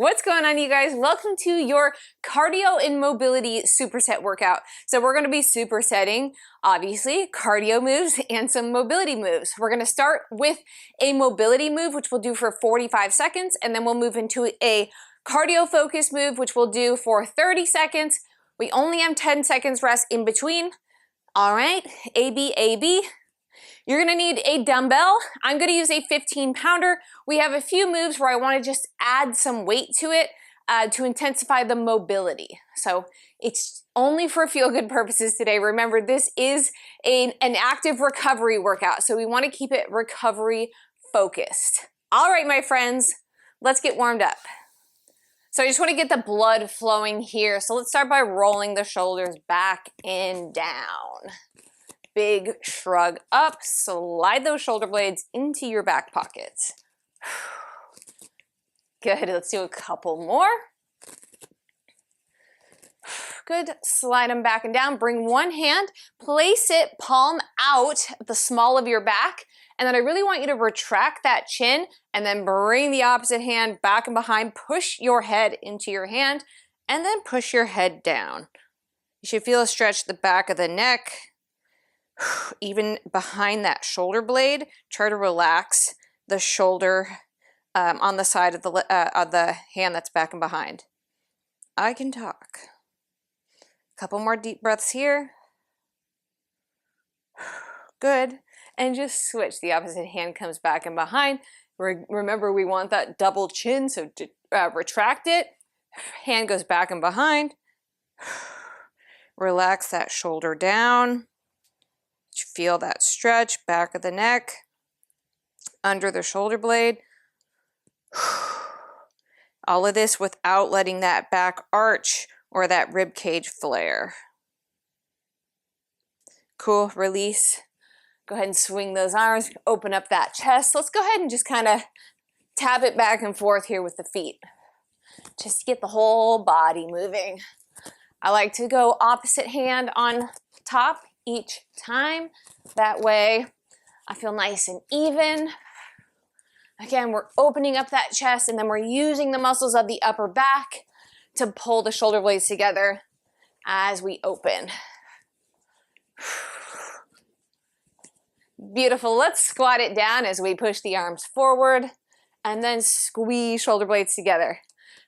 What's going on, you guys? Welcome to your cardio and mobility superset workout. So we're going to be supersetting, obviously, cardio moves and some mobility moves. We're going to start with a mobility move, which we'll do for 45 seconds, and then we'll move into a cardio focused move, which we'll do for 30 seconds. We only have 10 seconds rest in between. All right, AB, AB. You're gonna need a dumbbell. I'm gonna use a 15-pounder. We have a few moves where I wanna just add some weight to it to intensify the mobility. So it's only for feel-good purposes today. Remember, this is an active recovery workout, so we wanna keep it recovery focused. All right, my friends, let's get warmed up. So I just wanna get the blood flowing here. So let's start by rolling the shoulders back and down. Big shrug up, slide those shoulder blades into your back pockets. Good, let's do a couple more. Good, slide them back and down. Bring one hand, place it palm out at the small of your back, and then I really want you to retract that chin and then bring the opposite hand back and behind. Push your head into your hand and then push your head down. You should feel a stretch at the back of the neck. Even behind that shoulder blade, try to relax the shoulder on the side of the hand that's back and behind. I can talk. A couple more deep breaths here. Good. And just switch. The opposite hand comes back and behind. Remember, we want that double chin, so retract it. Hand goes back and behind. Relax that shoulder down. Feel that stretch, back of the neck, under the shoulder blade. All of this without letting that back arch or that rib cage flare. Cool, release. Go ahead and swing those arms, open up that chest. Let's go ahead and just kind of tap it back and forth here with the feet. Just to get the whole body moving. I like to go opposite hand on top each time. That way I feel nice and even. Again, we're opening up that chest and then we're using the muscles of the upper back to pull the shoulder blades together as we open. Beautiful. Let's squat it down as we push the arms forward and then squeeze shoulder blades together.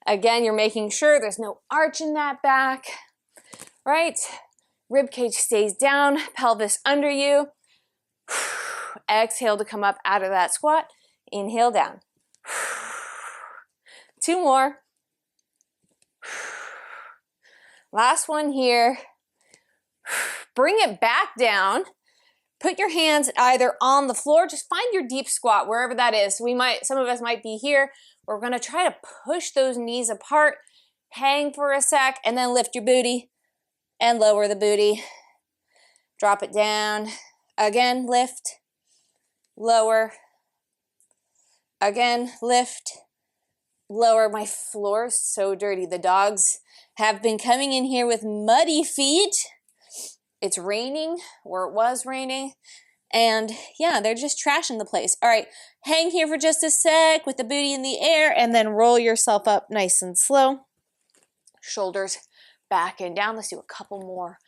Again, you're making sure there's no arch in that back, right? Rib cage stays down, pelvis under you. Exhale to come up out of that squat. Inhale down. 2 more. Last one here. Bring it back down. Put your hands either on the floor. Just find your deep squat wherever that is. Some of us might be here. We're gonna try to push those knees apart. Hang for a sec and then lift your booty. And lower the booty. Drop it down. Again, lift. Lower. Again, lift. Lower. My floor is so dirty. The dogs have been coming in here with muddy feet. It's raining, or it was raining. And yeah, they're just trashing the place. All right, hang here for just a sec with the booty in the air and then roll yourself up nice and slow. Shoulders back and down. Let's do a couple more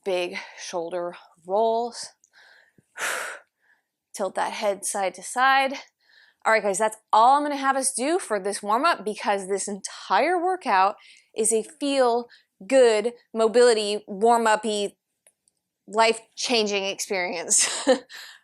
big shoulder rolls. Tilt that head side to side. All right, guys, that's all I'm gonna have us do for this warm-up because this entire workout is a feel-good mobility, warm-up-y, life-changing experience.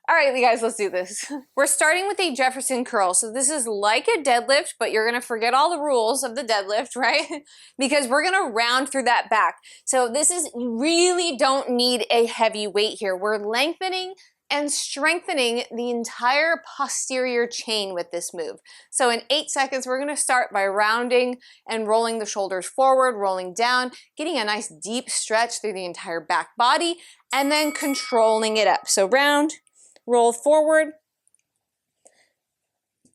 All right, you guys, let's do this. We're starting with a Jefferson curl. So this is like a deadlift, but you're gonna forget all the rules of the deadlift, right? Because we're gonna round through that back. So this is, you really don't need a heavy weight here. We're lengthening and strengthening the entire posterior chain with this move. So in 8 seconds, we're gonna start by rounding and rolling the shoulders forward, rolling down, getting a nice deep stretch through the entire back body, and then controlling it up. So round, roll forward,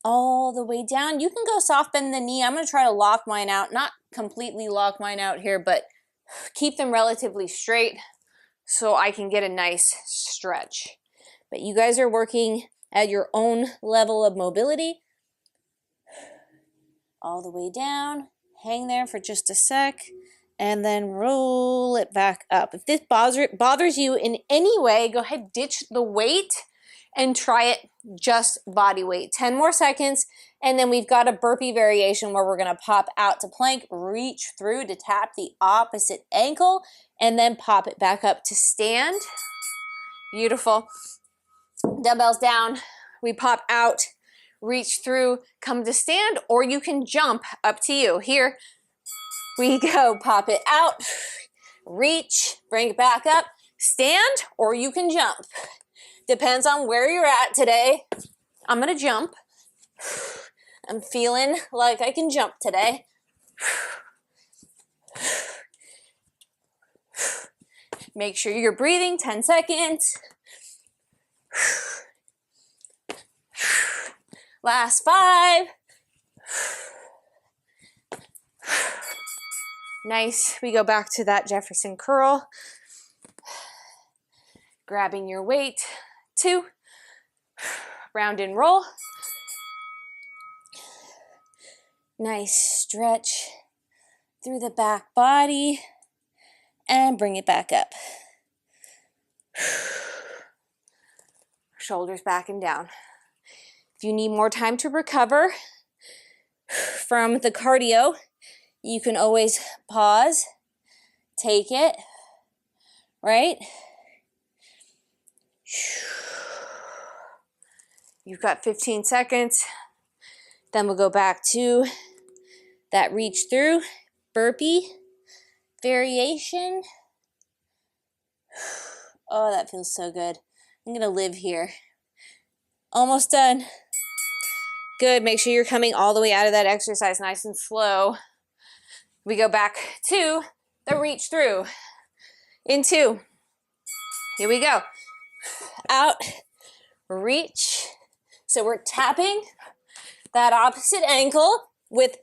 all the way down. You can go soft bend the knee. I'm gonna try to lock mine out, not completely lock mine out here, but keep them relatively straight so I can get a nice stretch. But you guys are working at your own level of mobility. All the way down, Hang there for just a sec, and then roll it back up. If this bothers you in any way, go ahead, ditch the weight and try it just body weight. 10 more seconds, and then we've got a burpee variation where we're gonna pop out to plank, reach through to tap the opposite ankle, and then pop it back up to stand. Beautiful. Dumbbells down, we pop out, reach through, come to stand, or you can jump, up to you. Here we go, pop it out, reach, bring it back up, stand, or you can jump. Depends on where you're at today. I'm gonna jump. I'm feeling like I can jump today. Make sure you're breathing, 10 seconds. Last 5. Nice. We go back to that Jefferson curl. Grabbing your weight. 2. Round and roll. Nice stretch through the back body and bring it back up. Shoulders back and down. If you need more time to recover from the cardio, you can always pause, take it, right? You've got 15 seconds. Then we'll go back to that reach through burpee variation. Oh, that feels so good. I'm gonna live here. Almost done. Good, make sure you're coming all the way out of that exercise nice and slow. We go back to the reach through. In 2. Here we go. Out, reach. So we're tapping that opposite ankle with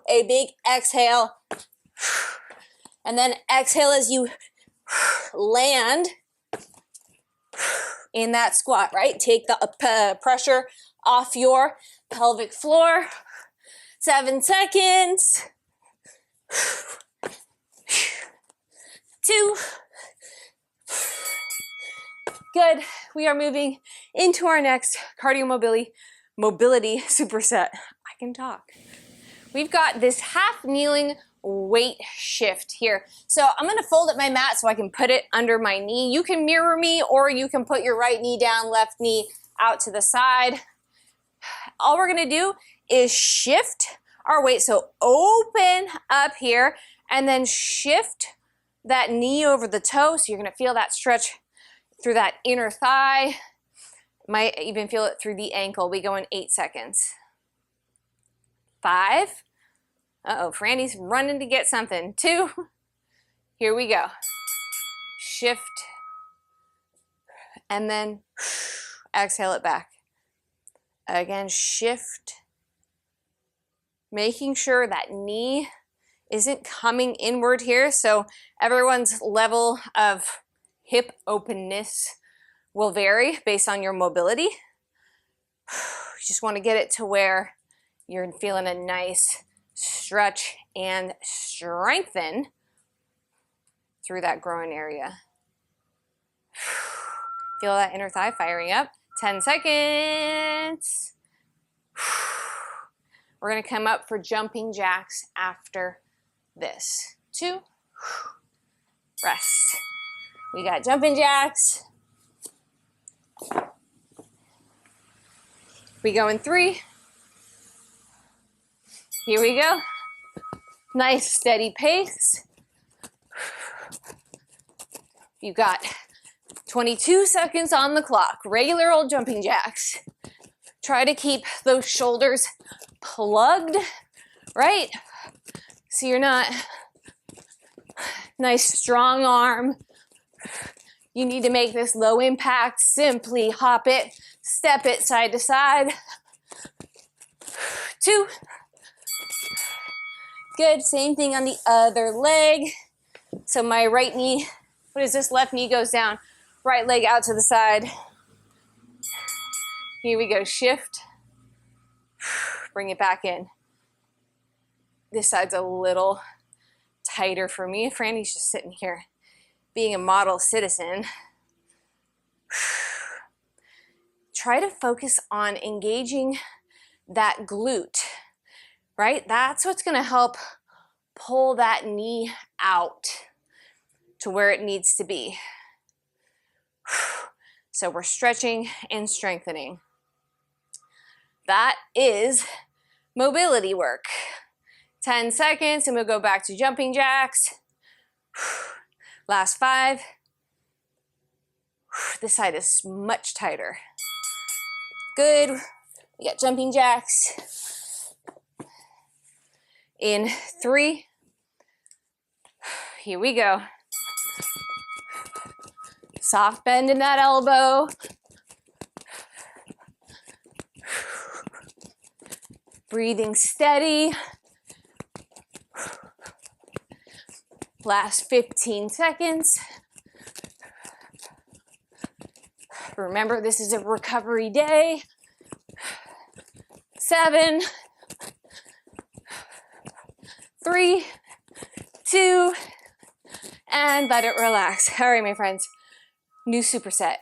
a big exhale. And then exhale as you land in that squat, right? Take the pressure off your pelvic floor. 7 seconds. 2. Good. We are moving into our next cardio mobility superset. I can talk. We've got this half kneeling weight shift here. So I'm gonna fold up my mat so I can put it under my knee. You can mirror me, or you can put your right knee down, left knee out to the side. All we're gonna do is shift our weight. So open up here and then shift that knee over the toe. So you're gonna feel that stretch through that inner thigh. Might even feel it through the ankle. We go in 8 seconds. 5. Uh-oh, Franny's running to get something. 2. Here we go. Shift. And then exhale it back. Again, shift. Making sure that knee isn't coming inward here. So everyone's level of hip openness will vary based on your mobility. You just want to get it to where you're feeling a nice stretch and strengthen through that groin area. Feel that inner thigh firing up. 10 seconds. We're going to come up for jumping jacks after this. 2. Rest. We got jumping jacks. We go in 3. Here we go. Nice steady pace. You've got 22 seconds on the clock. Regular old jumping jacks. Try to keep those shoulders plugged, right? So you're not, nice strong arm. You need to make this low impact. Simply hop it, step it side to side. 2. Good, same thing on the other leg. So my right knee, what is this? Left knee goes down, right leg out to the side. Here we go, shift. Bring it back in. This side's a little tighter for me. Franny's just sitting here being a model citizen. Try to focus on engaging that glute, right? That's what's gonna help pull that knee out to where it needs to be. So we're stretching and strengthening. That is mobility work. 10 seconds and we'll go back to jumping jacks. Last 5. This side is much tighter. Good. We got jumping jacks. In 3. Here we go. Soft bend in that elbow. Breathing steady. Last 15 seconds. Remember, this is a recovery day. 7, 3, 2, and let it relax. All right, my friends, new superset.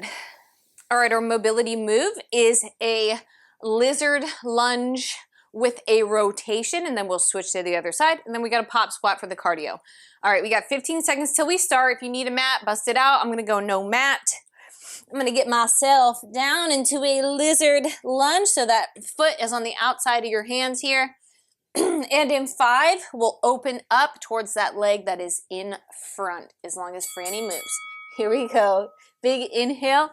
All right, our mobility move is a lizard lunge with a rotation, and then we'll switch to the other side, and then we got a pop squat for the cardio. All right, we got 15 seconds till we start. If you need a mat, bust it out. I'm gonna go no mat. I'm gonna get myself down into a lizard lunge so that foot is on the outside of your hands here. And in 5, we'll open up towards that leg that is in front as long as Franny moves. Here we go. Big inhale,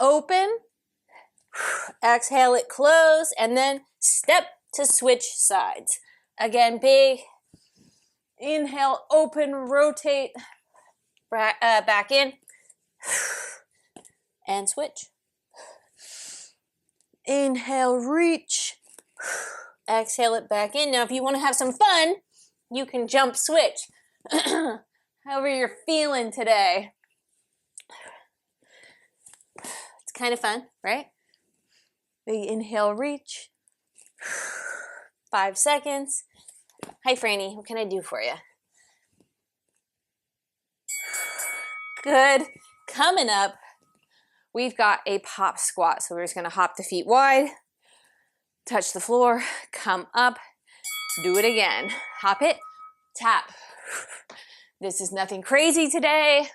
open, exhale it close, and then step to switch sides. Again, big inhale, open, rotate, back in, and switch. Inhale, reach, exhale it back in. Now, if you want to have some fun, you can jump switch. However you're feeling today. It's kind of fun, right? Big inhale, reach. 5 seconds. Hi, Franny. What can I do for you? Good. Coming up, we've got a pop squat. So we're just going to hop the feet wide, touch the floor, come up, do it again. Hop it, tap. This is nothing crazy today,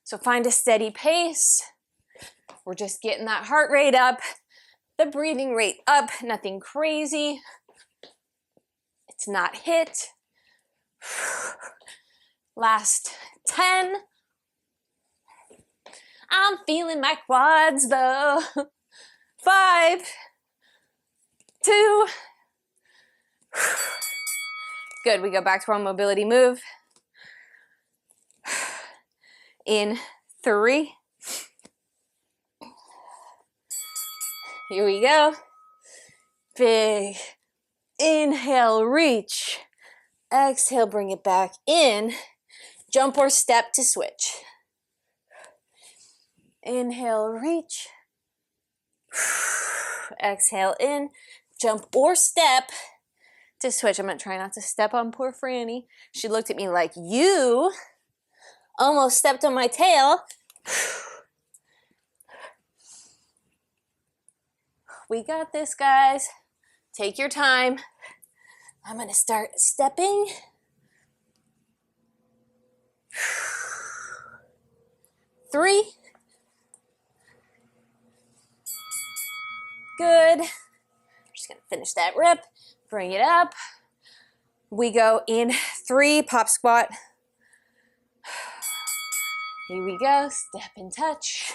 so find a steady pace. We're just getting that heart rate up, the breathing rate up, nothing crazy. It's not hit. Last 10. I'm feeling my quads though. 5, 2. Good, we go back to our mobility move. In 3. Here we go. Big inhale, reach. Exhale, bring it back in. Jump or step to switch. Inhale, reach. Exhale in. Jump or step to switch. I'm going to try not to step on poor Franny. She looked at me like, you almost stepped on my tail. We got this, guys. Take your time. I'm going to start stepping. Three. Good. Just going to finish that rep. Bring it up. We go in 3, pop squat. Here we go. Step and touch.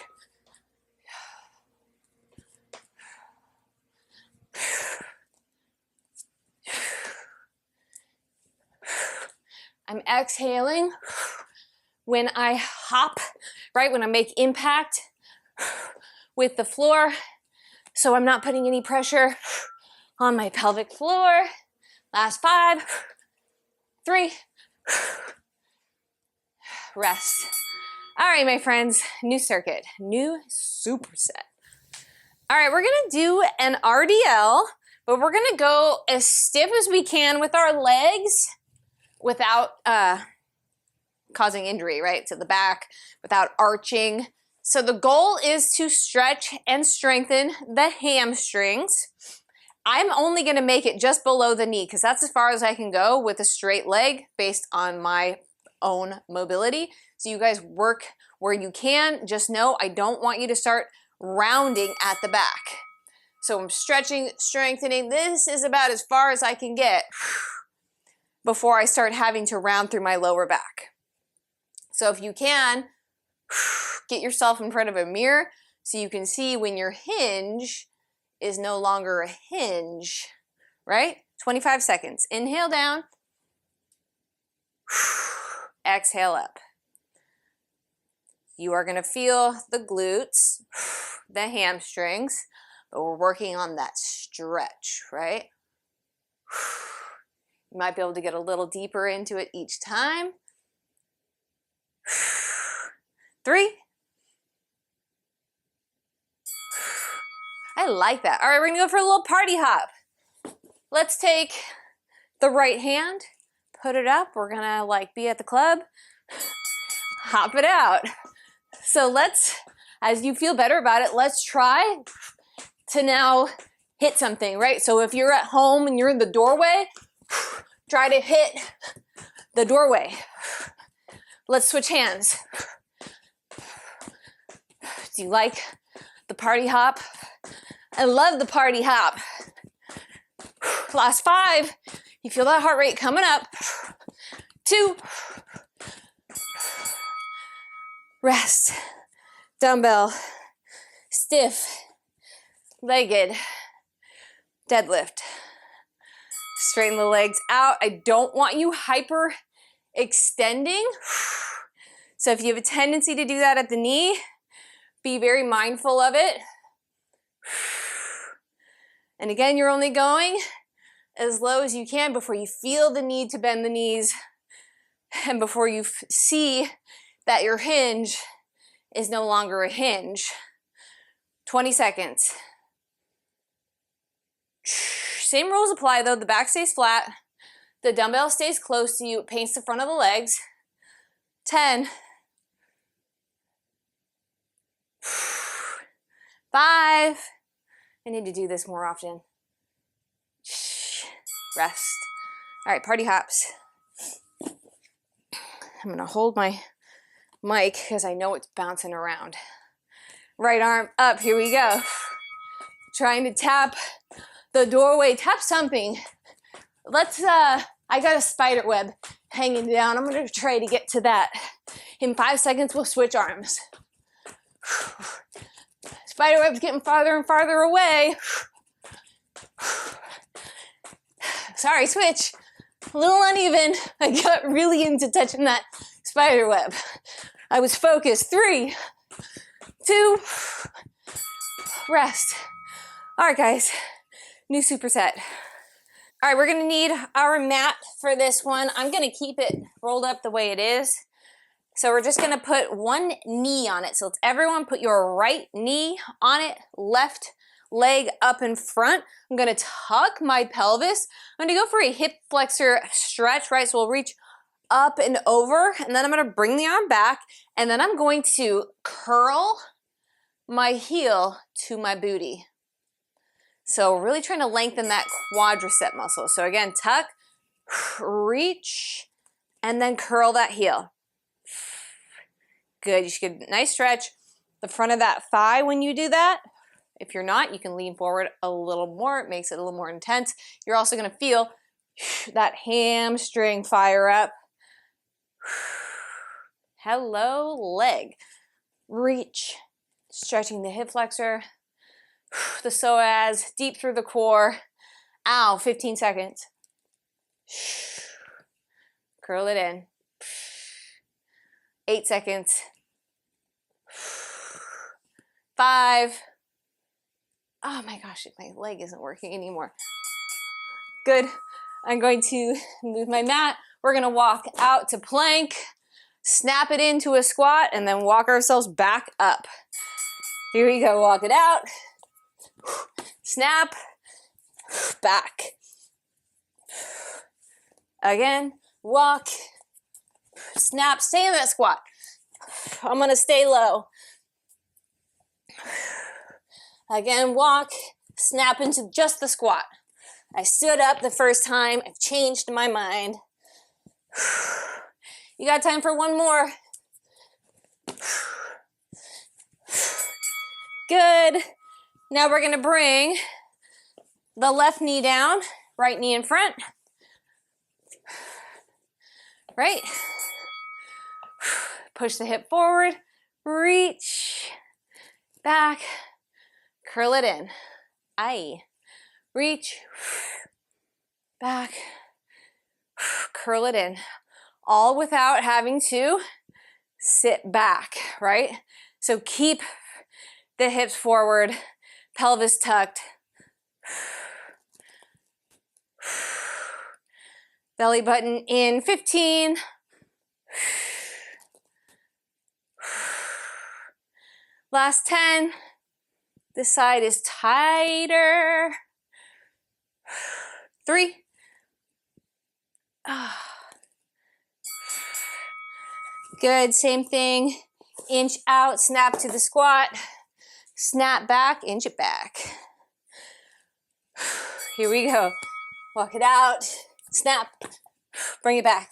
I'm exhaling when I hop, right? When I make impact with the floor. So I'm not putting any pressure on my pelvic floor. Last 5, 3, rest. All right, my friends, new circuit, new superset. All right, we're gonna do an RDL But we're gonna go as stiff as we can with our legs without causing injury, right, to the back, without arching. So the goal is to stretch and strengthen the hamstrings. I'm only gonna make it just below the knee because that's as far as I can go with a straight leg based on my own mobility. So you guys work where you can. Just know I don't want you to start rounding at the back. So I'm stretching, strengthening. This is about as far as I can get before I start having to round through my lower back. So if you can, get yourself in front of a mirror so you can see when your hinge is no longer a hinge, right? 25 seconds. Inhale down. Exhale up. You are gonna feel the glutes, the hamstrings, but we're working on that stretch, right? You might be able to get a little deeper into it each time. 3. I like that. All right, we're gonna go for a little party hop. Let's take the right hand, put it up. We're gonna like be at the club, hop it out. So let's, as you feel better about it, let's try to now hit something, right? So if you're at home and you're in the doorway, try to hit the doorway. Let's switch hands. Do you like the party hop? I love the party hop. Last 5. You feel that heart rate coming up. 2. Rest. Dumbbell. Stiff. Legged. Deadlift. Straighten the legs out. I don't want you hyper extending. So if you have a tendency to do that at the knee, be very mindful of it. And again, you're only going as low as you can before you feel the need to bend the knees and before you see that your hinge is no longer a hinge. 20 seconds. Same rules apply though. The back stays flat. The dumbbell stays close to you. It paints the front of the legs. 10. 5. I need to do this more often. Rest. All right, party hops. I'm gonna hold my mic because I know it's bouncing around. Right arm up, here we go. Trying to tap the doorway, tap something. Let's, I got a spider web hanging down. I'm gonna try to get to that. In 5 seconds, we'll switch arms. Spider web's getting farther and farther away. Sorry, switch. A little uneven. I got really into touching that spider web. I was focused. 3, 2, rest. All right, guys, new superset. All right, we're gonna need our mat for this one. I'm gonna keep it rolled up the way it is. So we're just gonna put one knee on it. So let's everyone put your right knee on it, left leg up in front. I'm gonna tuck my pelvis. I'm gonna go for a hip flexor stretch, right? So we'll reach up and over, and then I'm gonna bring the arm back, and then I'm going to curl my heel to my booty. So really trying to lengthen that quadricep muscle. So again, tuck, reach, and then curl that heel. Good, you should get a nice stretch. The front of that thigh when you do that. If you're not, you can lean forward a little more. It makes it a little more intense. You're also gonna feel that hamstring fire up. Hello, leg. Reach, stretching the hip flexor, the psoas, deep through the core. Ow, 15 seconds. Curl it in. 8 seconds. 5. Oh my gosh, my leg isn't working anymore. Good. I'm going to move my mat. We're gonna walk out to plank, snap it into a squat, and then walk ourselves back up. Here we go, walk it out. Snap. back. Again, walk, snap, stay in that squat. I'm gonna stay low. Again, walk, snap into just the squat. I stood up the first time, I've changed my mind. You got time for one more. Good. Now we're gonna bring the left knee down, right knee in front. Right. Push the hip forward, reach, back, curl it in. Aye. Reach, back, curl it in. All without having to sit back, right? So keep the hips forward, pelvis tucked. Belly button in 15. Last 10. This side is tighter. 3. Good, same thing. Inch out, snap to the squat. Snap back, inch it back. Here we go. Walk it out, snap, bring it back.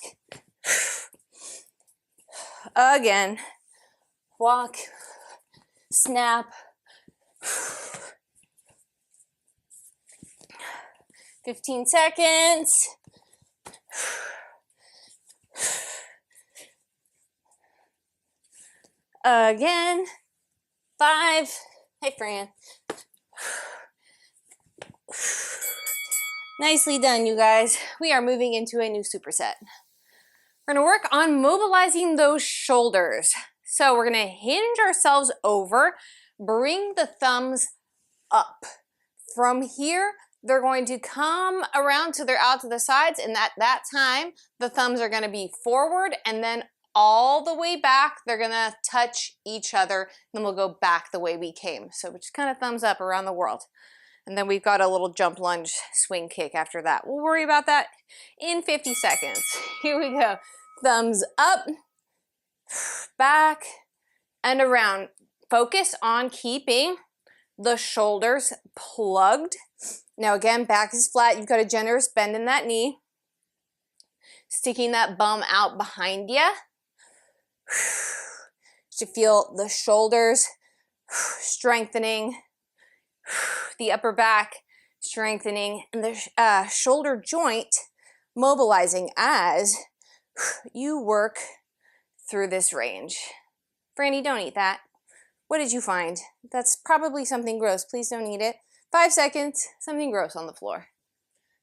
Again, walk, snap. 15 seconds. Again, 5. Hey, Fran. Nicely done, you guys. We are moving into a new superset. We're gonna work on mobilizing those shoulders. So we're gonna hinge ourselves over, bring the thumbs up. From here, they're going to come around so they're out to the sides, and at that time, the thumbs are gonna be forward and then all the way back. They're gonna touch each other, then we'll go back the way we came. So we just kind of thumbs up around the world. And then we've got a little jump lunge swing kick after that. We'll worry about that in 50 seconds. Here we go. Thumbs up, back, and around. Focus on keeping the shoulders plugged. Now again, back is flat. You've got a generous bend in that knee. Sticking that bum out behind you. To feel the shoulders strengthening. The upper back strengthening, and the shoulder joint mobilizing as you work through this range. Franny, don't eat that. What did you find? That's probably something gross. Please don't eat it. 5 seconds, something gross on the floor.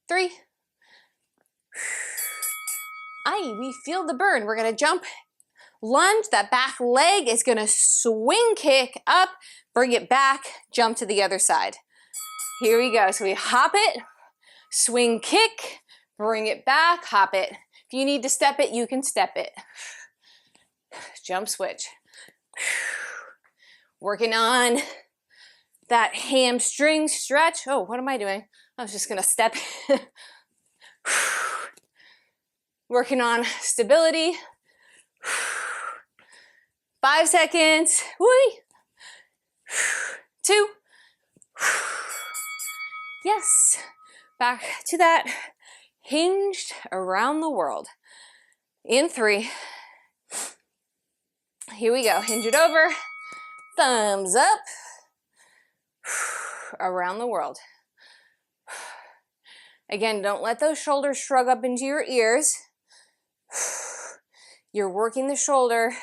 3. Aye, we feel the burn. We're gonna jump, lunge. That back leg is gonna swing kick up, bring it back, jump to the other side. Here we go. So we hop it, swing kick, bring it back, hop it. If you need to step it, you can step it. Jump switch. Working on that hamstring stretch. Oh, what am I doing? I was just gonna step. Working on stability. 5 seconds. Whee! 2. Yes. Back to that hinged around the world. In 3. Here we go. Hinge it over. Thumbs up. Around the world. Again, don't let those shoulders shrug up into your ears. You're working the shoulder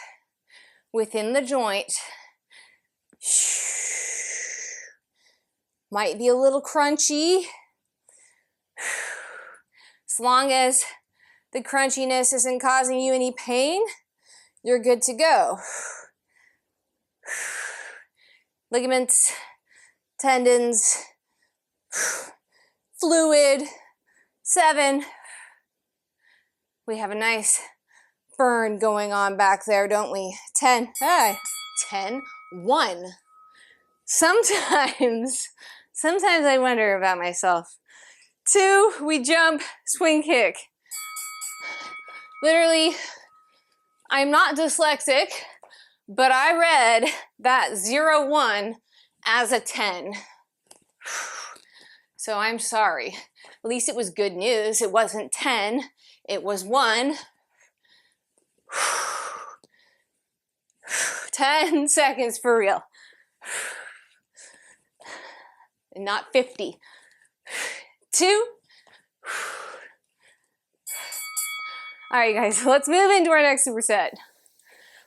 within the joint. Might be a little crunchy. As long as the crunchiness isn't causing you any pain, you're good to go. Ligaments, tendons, fluid. 7. We have a nice burn going on back there, don't we? 10. Hey, 10. 1. Sometimes I wonder about myself. 2, we jump, swing kick. Literally, I'm not dyslexic, but I read that 0-1 as a 10. So I'm sorry. At least it was good news. It wasn't 10, it was 1. 10 seconds for real. And not 50. 2. All right, guys, let's move into our next superset.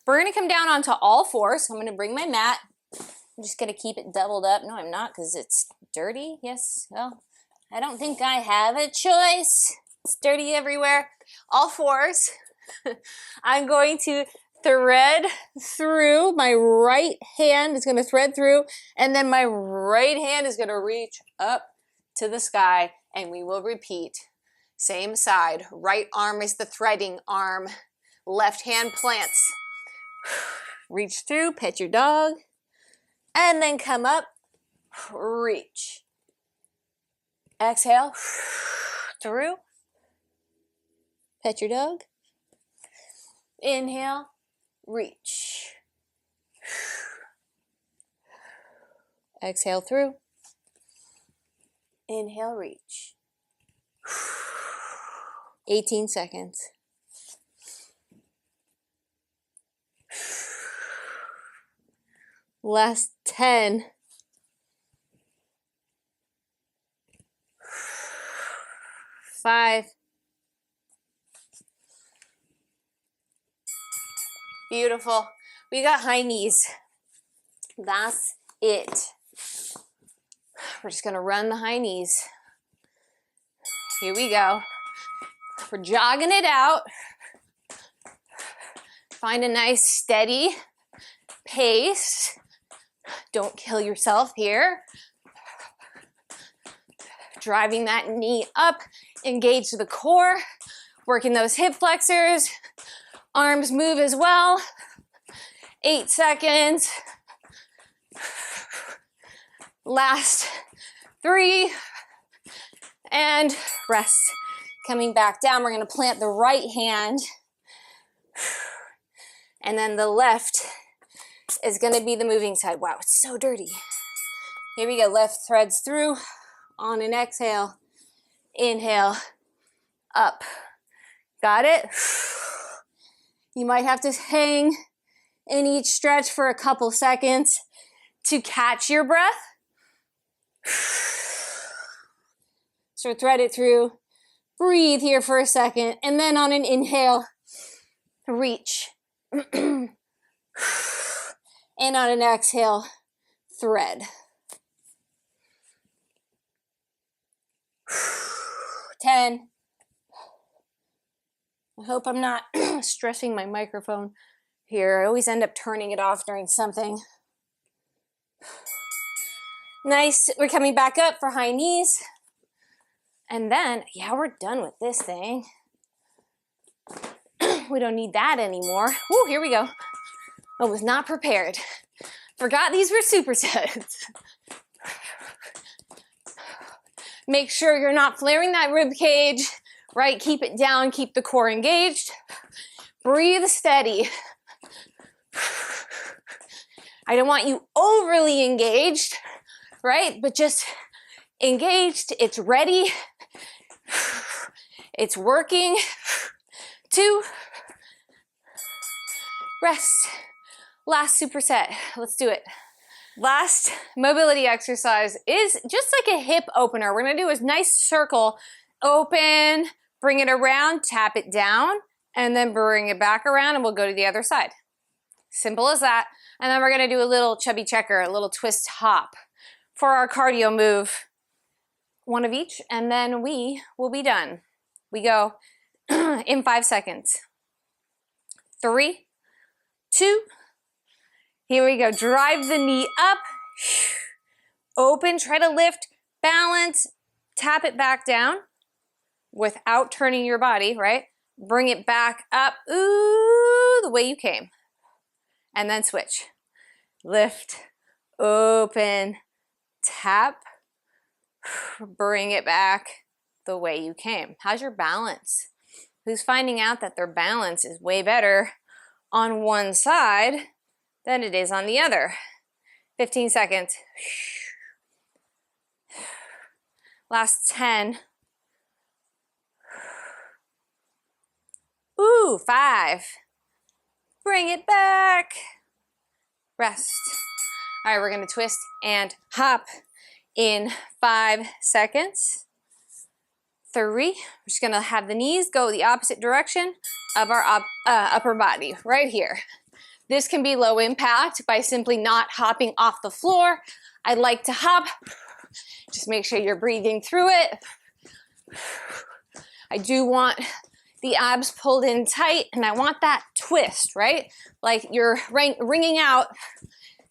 We're gonna come down onto all fours. So I'm gonna bring my mat. I'm just gonna keep it doubled up. No, I'm not, because it's dirty. Yes, well, I don't think I have a choice. It's dirty everywhere. All fours. I'm going to thread through. My right hand is gonna thread through, and then my right hand is gonna reach up to the sky, and we will repeat. Same side. Right arm is the threading arm. Left hand plants. Reach through, pet your dog, and then come up, reach. Exhale, through, pet your dog. Inhale, reach. Exhale through. Inhale, reach. 18 seconds. Last 10. 5. Beautiful. We got high knees. That's it. We're just gonna run the high knees. Here we go. We're jogging it out. Find a nice steady pace. Don't kill yourself here. Driving that knee up, engage the core, working those hip flexors. Arms move as well. 8 seconds. Last 3. And rest. Coming back down, we're gonna plant the right hand, and then the left is gonna be the moving side. Wow, it's so dirty. Here we go, left threads through on an exhale. Inhale, up. Got it? You might have to hang in each stretch for a couple seconds to catch your breath. So thread it through. Breathe here for a second, and then on an inhale, reach. And on an exhale, thread. 10. I hope I'm not stressing my microphone here. I always end up turning it off during something. Nice. We're coming back up for high knees. And then, yeah, we're done with this thing. We don't need that anymore. Woo, here we go. I was not prepared. Forgot these were supersets. Make sure you're not flaring that rib cage, right? Keep it down, keep the core engaged. Breathe steady. I don't want you overly engaged, right? But just engaged, it's ready. It's working. 2. Rest. Last superset. Let's do it. Last mobility exercise is just like a hip opener. We're gonna do a nice circle. Open, bring it around, tap it down, and then bring it back around, and we'll go to the other side. Simple as that. And then we're gonna do a little chubby checker, a little twist hop for our cardio move. One of each, and then we will be done. We go in 5 seconds. 3, 2, here we go. Drive the knee up, open, try to lift, balance, tap it back down without turning your body, right? Bring it back up, ooh, the way you came. And then switch. Lift, open, tap, bring it back, the way you came. How's your balance? Who's finding out that their balance is way better on one side than it is on the other? 15 seconds. Last 10. Ooh, 5. Bring it back. Rest. All right, we're gonna twist and hop in 5 seconds. 3. We're just gonna have the knees go the opposite direction of our upper body, right here. This can be low impact by simply not hopping off the floor. I like to hop. Just make sure you're breathing through it. I do want the abs pulled in tight, and I want that twist, right? Like you're wringing out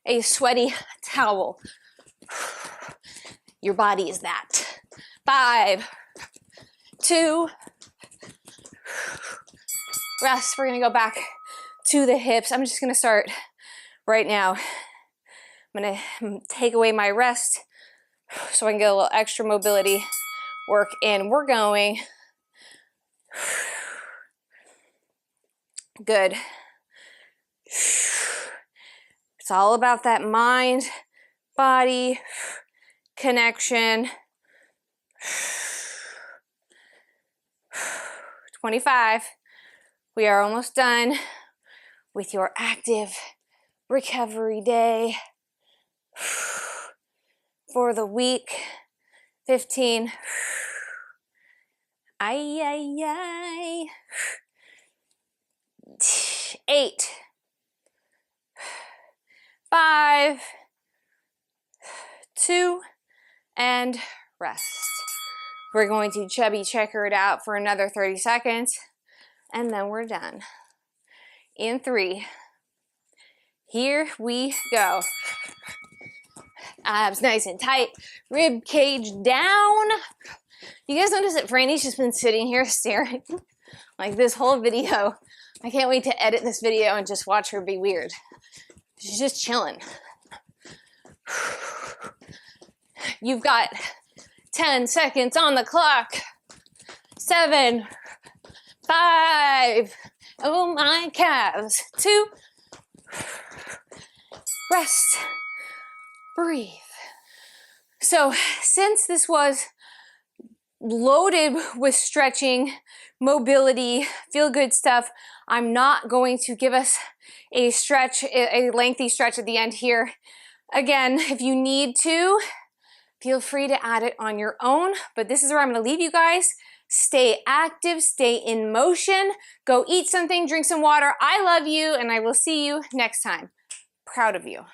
a sweaty towel. Your body is that. 5, 2, rest. We're gonna go back to the hips. I'm just gonna start right now. I'm gonna take away my rest so I can get a little extra mobility work in. We're going. Good. It's all about that mind, body connection. 25. We are almost done with your active recovery day for the week. 15. Ay, ay, ay. 8. 5, 2, and rest. We're going to chubby checker it out for another 30 seconds, and then we're done. In 3. Here we go. Abs nice and tight, rib cage down. You guys notice that Franny's just been sitting here staring like this whole video. I can't wait to edit this video and just watch her be weird. She's just chilling. You've got 10 seconds on the clock. 7, 5, oh my calves. 2, rest, breathe. So since this was loaded with stretching, mobility, feel good stuff, I'm not going to give us a stretch, a lengthy stretch at the end here. Again, if you need to, feel free to add it on your own, but this is where I'm going to leave you guys. Stay active, stay in motion, go eat something, drink some water. I love you, and I will see you next time. Proud of you.